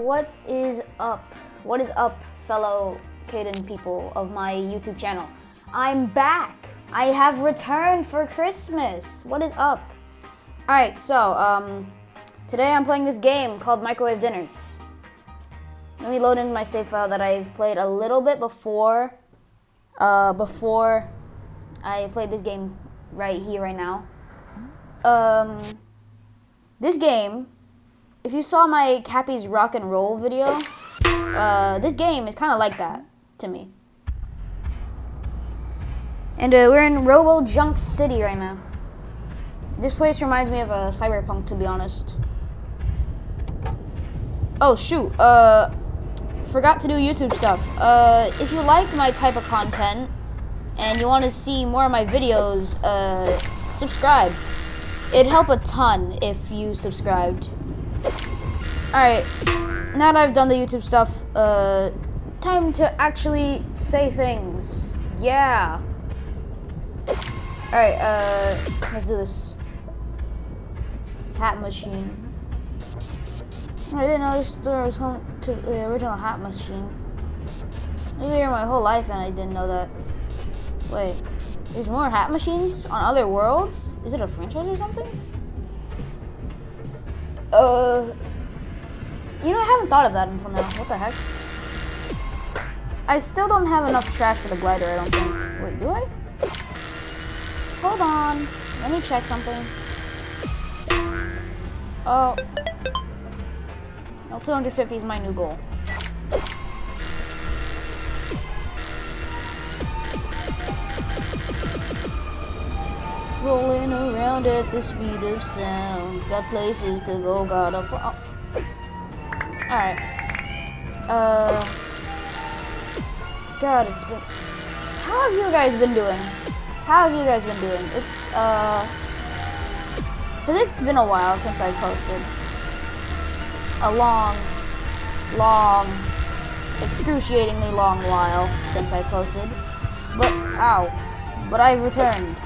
what is up? What is up, fellow Caden people of my YouTube channel? I'm back. I have returned for Christmas. What is up? Alright, so, today I'm playing this game called Microwave Dinners. Let me load in my save file that I've played a little bit before I played this game right here, right now. This game, if you saw my Cappy's Rock and Roll video, this game is kind of like that to me. And we're in Robo Junk City right now. This place reminds me of Cyberpunk, to be honest. Oh shoot, forgot to do YouTube stuff. If you like my type of content and you want to see more of my videos, subscribe. It'd help a ton if you subscribed. Alright, now that I've done the YouTube stuff, time to actually say things. Yeah. Alright, let's do this. Hat machine. I didn't know this store was home to the original hat machine. I've been here my whole life and I didn't know that. Wait, there's more hat machines on other worlds? Is it a franchise or something? You know, I haven't thought of that until now. What the heck? I still don't have enough trash for the glider, I don't think. Wait, do I? Hold on. Let me check something. Oh. No, 250 is my new goal. Rolling around at the speed of sound. Got places to go, gotta fall. Alright. God, it's been... How have you guys been doing? How have you guys been doing? It's, because it's been a while since I posted. A long, excruciatingly long while since I posted. But, ow. But I've returned.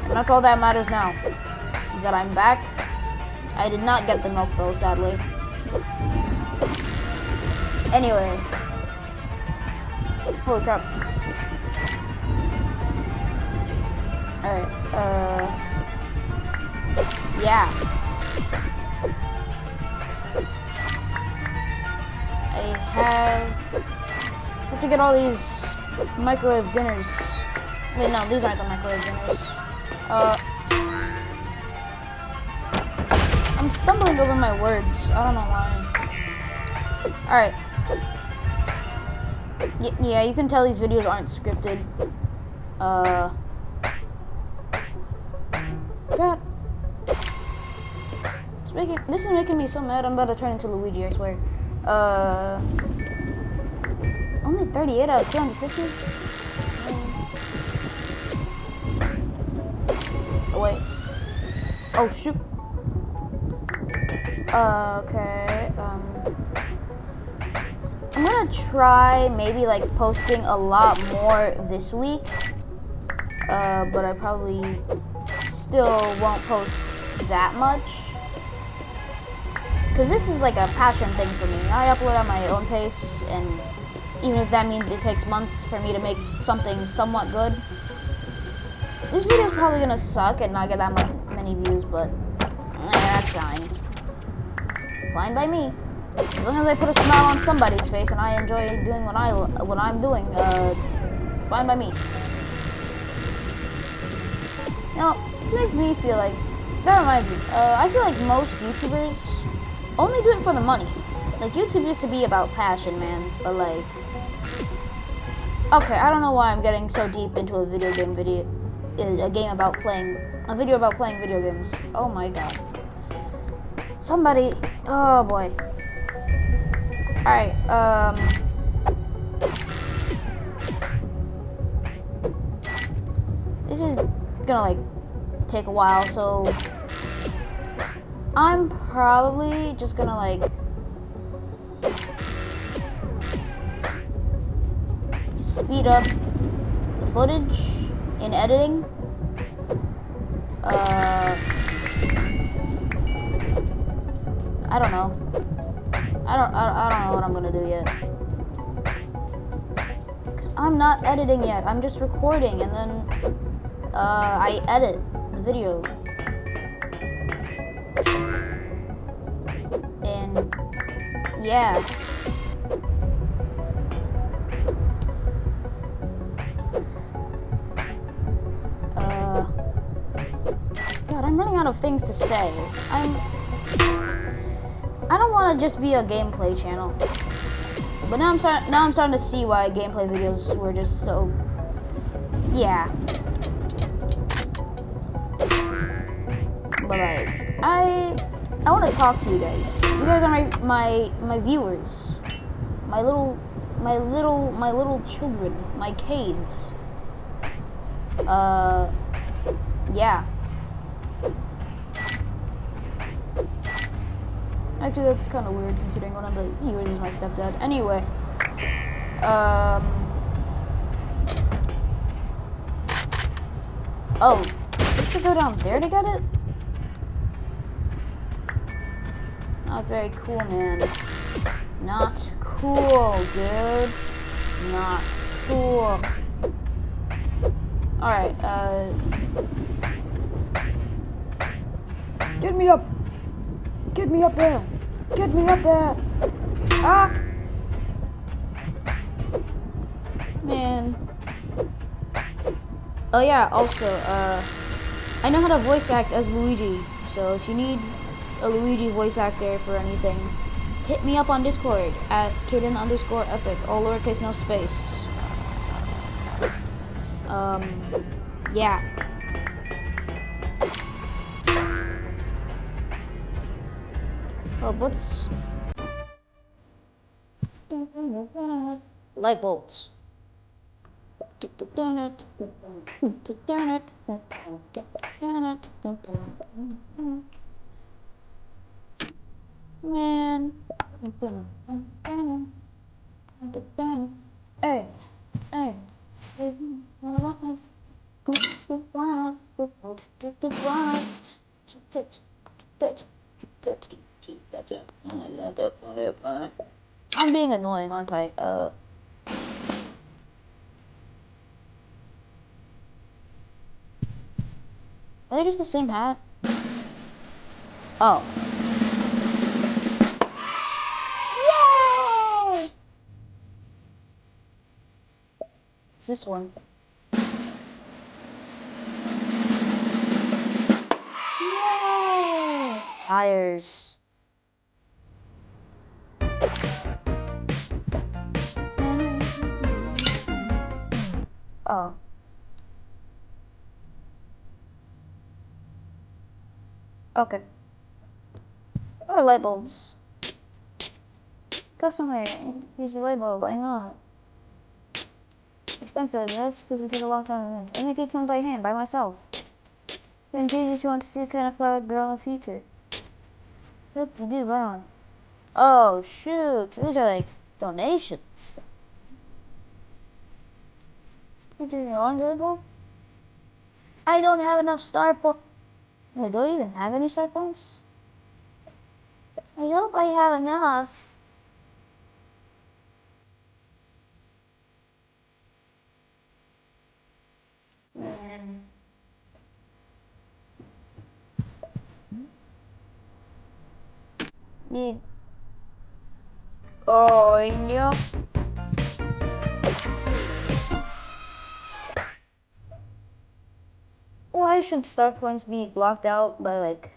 And that's all that matters now. Is that I'm back. I did not get the milk though, sadly. Anyway. Holy crap. Alright, yeah. I have to get all these microwave dinners. Wait, no, these aren't the microwave dinners. I'm stumbling over my words. I don't know why. Alright. Yeah, you can tell these videos aren't scripted. God. This is making me so mad. I'm about to turn into Luigi, I swear. Only 38 out of 250? Oh, wait. Oh, shoot. Okay, I'm gonna try maybe like posting a lot more this week. But I probably still won't post that much. Because this is like a passion thing for me. I upload at my own pace, and even if that means it takes months for me to make something somewhat good. This video is probably gonna suck and not get that many views, but that's fine. Fine by me. As long as I put a smile on somebody's face and I enjoy doing what I'm doing, fine by me. Now, this makes me feel like, that reminds me, I feel like most YouTubers only do it for the money. Like, YouTube used to be about passion, man, but like, okay, I don't know why I'm getting so deep into a video about playing video games. Oh my god. Somebody, oh boy. Alright, this is gonna like take a while, so I'm probably just gonna like speed up the footage in editing. I don't know. I don't know what I'm gonna do yet. Cause I'm not editing yet. I'm just recording, and then I edit the video. And yeah. God, I'm running out of things to say. I don't want to just be a gameplay channel. But now I'm starting to see why gameplay videos were just so, yeah. But like, I want to talk to you guys. You guys are my viewers, my little children, my Cades. Yeah. Actually, that's kind of weird considering one of the viewers is my stepdad. Anyway, oh, you have to go down there to get it? Not very cool, man. Not cool, dude. Not cool. Alright, get me up! Get me up there! Get me up there! Ah! Man. Oh yeah, also, I know how to voice act as Luigi, so if you need a Luigi voice actor for anything, hit me up on Discord at Kaden_epic, all lowercase, no space. Yeah. Oh, what's... light bulbs. Man. Hey. Hey. I'm being annoying, aren't I? Are they just the same hat? Oh. Yay! It's this one. Yay! Tires. Oh. Okay. Or light bulbs. Customer, use your light bulb. Why not? Expensive, yes, because it takes a long time. And I can by hand, by myself. In case you want to see the kind of flower girl in the future. Yep, you do, right on. Oh, shoot. These are like donations. You doing your own light bulb? I don't have enough star points. Wait, do I even have any star points? I hope I have enough. Yeah. Oh, yeah. Why should star points be blocked out by like...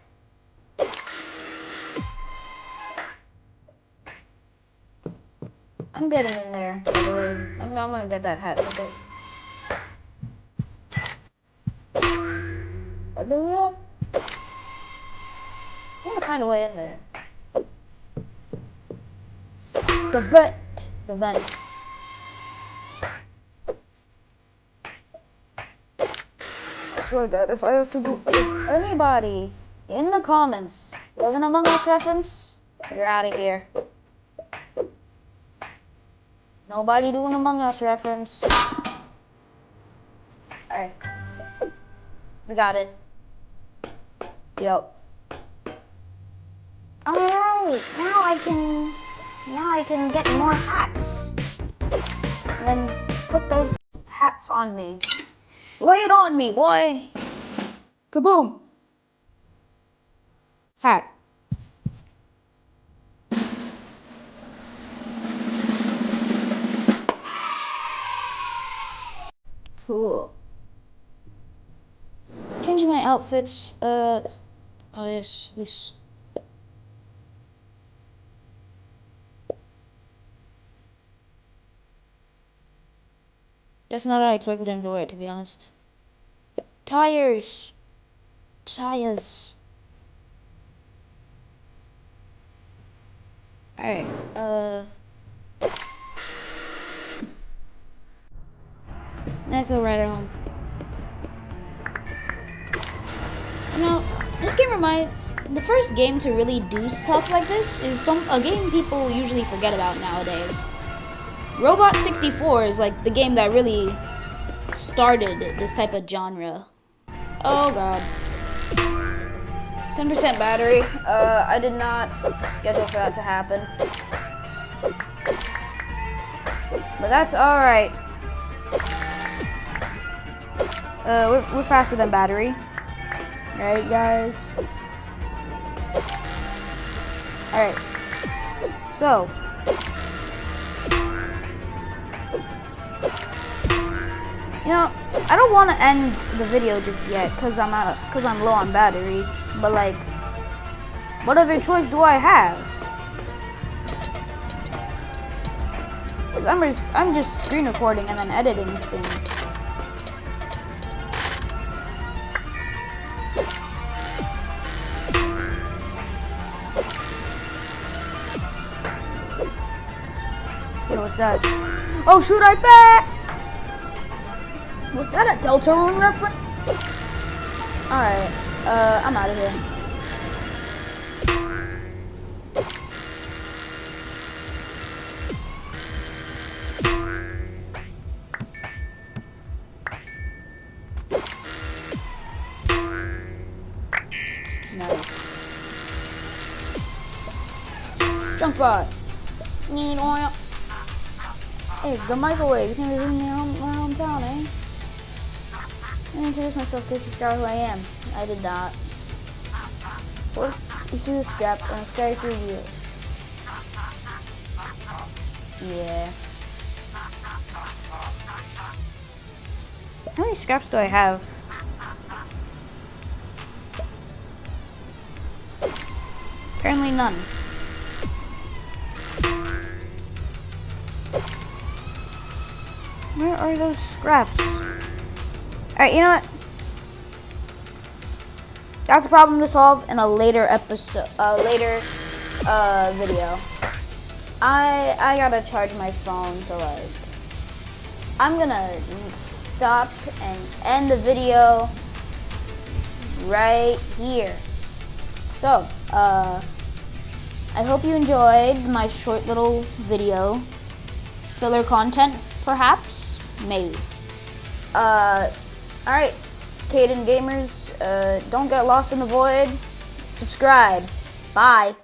I'm getting in there, by the way. I'm gonna get that hat with it. I'm gonna find a way in there. The vent. The vent. I swear to God, if I have to do... If anybody in the comments does an Among Us reference, you're out of here. Nobody doing Among Us reference. Alright. We got it. Yep. Alright, now I can Now I can get more hats. And then put those hats on me. Lay it on me, boy. Kaboom. Hat. Cool. Changing my outfits. Oh yes, this. That's not how I expected him to wear it, to be honest. Tires. Tires. Alright, I feel right at home. You know, this game the first game to really do stuff like this is a game people usually forget about nowadays. Robot 64 is like the game that really started this type of genre. Oh god. 10% battery. I did not schedule for that to happen. But that's alright. We're faster than battery. Right, guys? Alright. So. You know, I don't want to end the video just yet because I'm low on battery. But like, what other choice do I have? I'm just screen recording and then editing things. Yo, what's that? Oh shoot, I fat! Was that a Deltarune reference? Alright, I'm out of here. Nice. Junk bot. Need oil. Hey, it's the microwave. You can't be leaving my hometown, eh? Let me introduce myself in case you forgot who I am. I did not. What? You see the scrap and it's carried through you. Yeah. How many scraps do I have? Apparently none. Where are those scraps? Alright, you know what? That's a problem to solve in a later episode, video. I gotta charge my phone, so like, I'm gonna stop and end the video right here. So, I hope you enjoyed my short little video. Filler content, perhaps? Maybe. Alright, Kaden Gamers, don't get lost in the void. Subscribe. Bye.